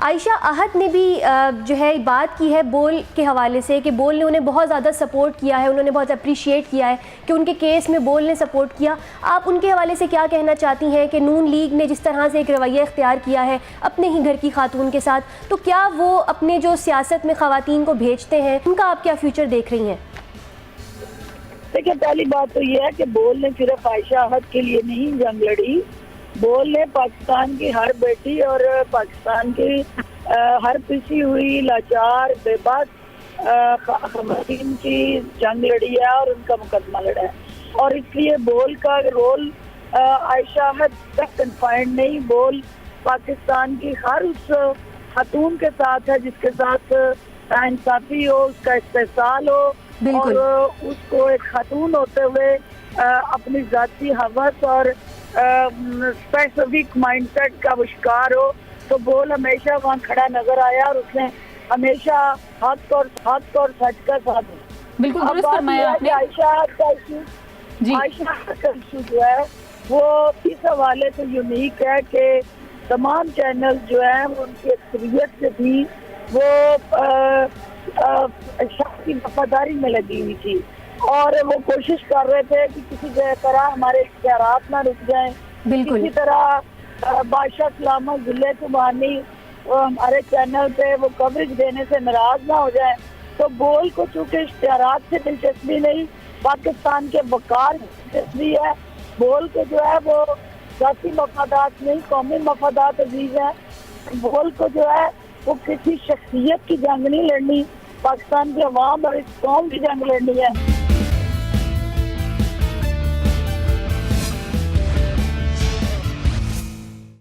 عائشہ احد نے بھی جو ہے بات کی ہے بول کے حوالے سے کہ بول نے انہیں بہت زیادہ سپورٹ کیا ہے، انہوں نے بہت اپریشیٹ کیا ہے کہ ان کے کیس میں بول نے سپورٹ کیا۔ آپ ان کے حوالے سے کیا کہنا چاہتی ہیں کہ نون لیگ نے جس طرح سے ایک رویہ اختیار کیا ہے اپنے ہی گھر کی خاتون کے ساتھ، تو کیا وہ اپنے جو سیاست میں خواتین کو بھیجتے ہیں ان کا آپ کیا فیوچر دیکھ رہی ہیں؟ دیکھیں، پہلی بات تو یہ ہے کہ بول نے صرف عائشہ احد کے لیے نہیں جنگ لڑی، بول نے پاکستان کی ہر بیٹی اور پاکستان کی ہر پسی ہوئی لاچار بے بس خواتین کی جنگ لڑی ہے اور ان کا مقدمہ لڑا ہے۔ اور اس لیے بول کا رول عائشہ احد تک کنفائنڈ نہیں، بول پاکستان کی ہر اس خاتون کے ساتھ ہے جس کے ساتھ انصافی ہو، اس کا استحصال ہو، بالکل۔ اور اس کو ایک خاتون ہوتے ہوئے اپنی ذاتی حوث اور اسپیسیفک مائنڈ سیٹ کا شکار ہو، تو بول ہمیشہ وہاں کھڑا نظر آیا اور اس نے ہمیشہ حق اور سچ کا ساتھ دیا۔ بالکل درست فرمایا آپ نے۔ عائشہ کا جی ایشو جو ہے وہ اس حوالے سے یونیک ہے کہ تمام چینل جو ہیں وہ ان کی اکثریت سے بھی وہ شخصی وفاداری میں لگی ہوئی تھی اور وہ کوشش کر رہے تھے کہ کسی طرح ہمارے اختیارات نہ رک جائیں، بالکل۔ کسی طرح بادشاہ سلامہ ضلع سبحانی ہمارے چینل پہ وہ کوریج دینے سے ناراض نہ ہو جائے۔ تو بول کو چونکہ اشتہارات سے دلچسپی نہیں، پاکستان کے وقار سے دلچسپی ہے، بول کے جو ہے وہ ذاتی مفادات نہیں قومی مفادات عزیز ہیں۔ بول کو جو ہے وہ کسی شخصیت کی جنگ نہیں لڑنی، پاکستان کے عوام اور اس قوم کی جنگ لڑنی ہے۔